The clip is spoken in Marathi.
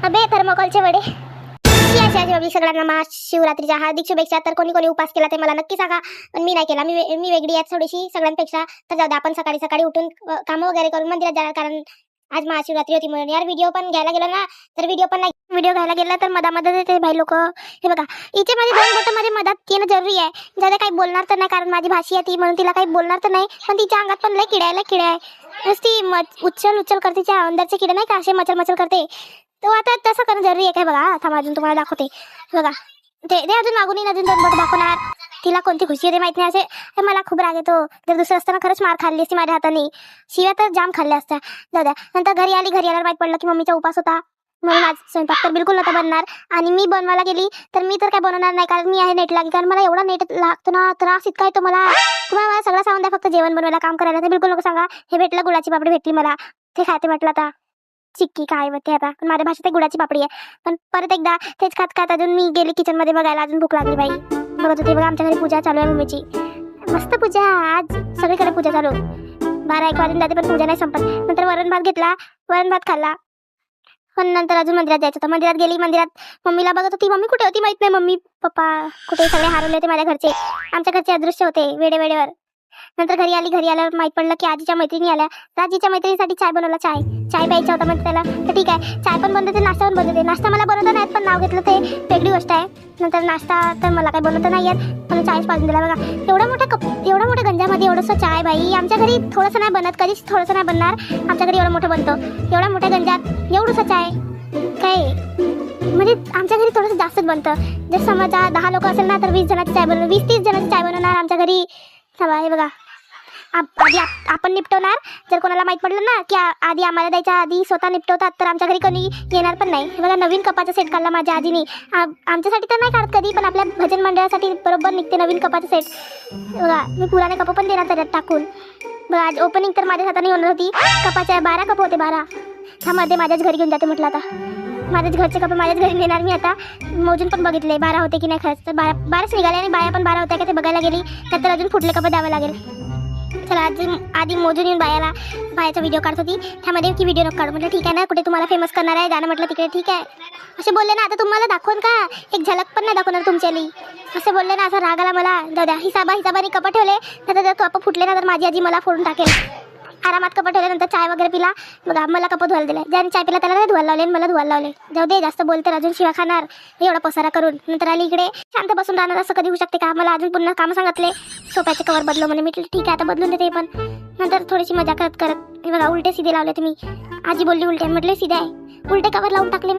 अबे थर्मोकॉलचे वडे. अशी बाबी सगळ्यांना महाशिवरात्रीच्या हार्दिक शुभेच्छा. तर कोणी कोणी उपास केला ते मला नक्की सांगा, पण मी नाही केला. मी वेगळी आहे थोडीशी सगळ्यांपेक्षा. तर जाऊ दे, आपण सकाळी सकाळी उठून कामं वगैरे करून मंदिरात जाणार, कारण आज महाशिवरात्री होती म्हणून. यार व्हिडिओ पण घ्यायला गेलो ना तर व्हिडिओ पण नाही. व्हिडिओ घ्यायला गेला तर मधामध्ये येते भाई लोक. हे बघा, हिचे माझे 2 बोटं मध्ये मधात येणं जरुरी आहे. ज्यादा काही बोलणार तर नाही, कारण माझी भाषी आहे ती, म्हणून तिला काही बोलणार तर नाही. पण तिच्या अंगात पण लय किडा आहे. नुसती उच्चल करते, त्या अंदरचे किडे नाही का असे मचल करते. तो आता तसं करणं जरुरी आहे काय बघा. थांबा अजून तुम्हाला दाखवते. बघा ते अजून मागून येईन, अजून 2 बोट दाखवणार. तिला कोणती खुशी आहे ते माहित नाही. असे मला खूप राग येतो. जर दुसरं असताना खरंच मार खाल्ली असती माझ्या हाताने, शिव्या तर जाम खाल्ल्या असत्या. जाऊ द्या. नंतर घरी आल्यावर माहित पडलं की मम्मीचा उपास होता, म्हणून आज स्वयंपाक तर बिलकुल नव्हता बनणार. आणि मी बनवायला गेली तर मी तर काय बनवणार नाही, कारण मी आहे नेट लागली. कारण मला एवढा नेट लागतो ना, त्रास इतका येतो मला. तुम्हाला मला सगळं सांगून द्या, फक्त जेवण बनवायला काम करायला ते बिलकुल नको सांगा. हे भेटलं, गुळाची पापडी भेटली मला, ते खाते म्हटलं आता चिक्की काय होते आता, पण माझ्या भाषेत गुळाची पापडी आहे. पण परत एकदा तेच खात अजून मी गेली किचन मध्ये बघायला, अजून भूक लागली बाई. बघत होती बघा, आमच्या घरी पूजा चालू आहे मम्मीची. मस्त पूजा, आज सगळीकडे पूजा चालू. 12-1 वाजून जाते पण पूजा नाही संपत. नंतर वरण भात घेतला, वरण भात खाल्ला. पण नंतर अजून मंदिरात जायचं होतं. मंदिरात गेली, मंदिरात मम्मीला बघत होती. मम्मी कुठे होती माहित नाही. मम्मी पप्पा कुठे सगळे हरवले होते माझ्या घरचे. आमच्या घरचे अदृश्य होते वेळेवर. नंतर घरी आल्यावर माहित पडलं की आजीच्या मैत्रिणी आल्या. तर आजीच्या मैत्रिणीसाठी चाय बनवला. चाय प्यायचा होता म्हणजे त्याला. तर ठीक आहे, चाय पण बनवते, नाश्ता पण बनवते. नाश्ता मला बनवता नाही, पण नाव घेतलं ते वेगळी गोष्ट आहे. नंतर नाश्ता तर मला काही बनवता नाही येत, पण चायच पाजून दिला. बघा एवढ्या मोठ्या गंजामध्ये एवढंसं चाय बाई. आमच्या घरी थोडंसं नाही बनत, कधीच थोडंसं नाही बनणार. आमच्या घरी एवढं मोठं बनतं. एवढ्या मोठ्या गंजात एवढंसं चाय काय, म्हणजे आमच्या घरी थोडंसं जास्तच बनतं. जर समजा 10 लोक असेल ना तर 20 जणांची चाय बनवणार, 20-30 जणांची चाय बनवणार आमच्या घरी. हे बघा, आधी आपण निपटवणार. जर कोणाला माहित पडलं ना की आधी आम्हाला द्यायच्या आधी स्वतः निपटवतात, तर आमच्या घरी कोणी येणार पण नाही. हे बघा, नवीन कपाचा सेट काढला माझ्या आजीने. आमच्यासाठी तर नाही काढत कधी, पण आपल्या भजन मंडळासाठी बरोबर निघते नवीन कपाचा सेट. बघा, मी पुराने कप पण देणार त्याच्यात टाकून. बघा, आज ओपनिंग तर माझ्या हाताने होणार होती. कपाच्या 12 कप होते, 12. ह्यामध्ये माझ्याच घरी घेऊन जाते म्हटलं. आता माझ्याच घरचे कप माझ्याच घरी नेणार मी. आता मोजून पण बघितले 12 होते की नाही. खरंच तर 12च निघाले, आणि बाया पण 12 होत्या का ते बघायला गेली. त्यात अजून फुटले कप द्यावे लागेल. चला आधी मोजून येऊन बायाचा व्हिडिओ काढत होती. त्यामध्ये की व्हिडिओ नको काढू. म्हटलं ठीक आहे ना, कुठे तुम्हाला फेमस करणार आहे जाणं, म्हटलं तिकडे ठीक आहे. असे बोलले ना, आता तुम्हाला दाखवून का एक झलक पण नाही दाखवणार तुमच्याली. असे बोलले ना, असा राग आला मला. दादा हिसाबाने कप ठेवले, तर जर कप फुटले ना तर माझी आजी मला फोडून टाकेल. आरामात कप ठेवल्यानंतर चाय वगैरे पिला. बघा, मला कप धुवायला दिले. ज्याने चाय पिला त्याला नाही धुवायला लावले, मला धुवायला लावले. जाऊ दे, जास्त बोलते अजून शिवा खाणार एवढा पसारा करून. नंतर आली इकडे. शांत बसून राहणार असं कधी होऊ शकते का. मला अजून पुन्हा कामं सांगितले, सोफ्याचे कवर बदलव म्हणे. मी ठीक आहे आता बदलून देते. पण नंतर थोडीशी मजा करत हे बघा, उलटे सीधे लावले तुम्ही. आजी बोलली उलटे, म्हटले सीधे आहे. उलटे कवर लावून टाकले.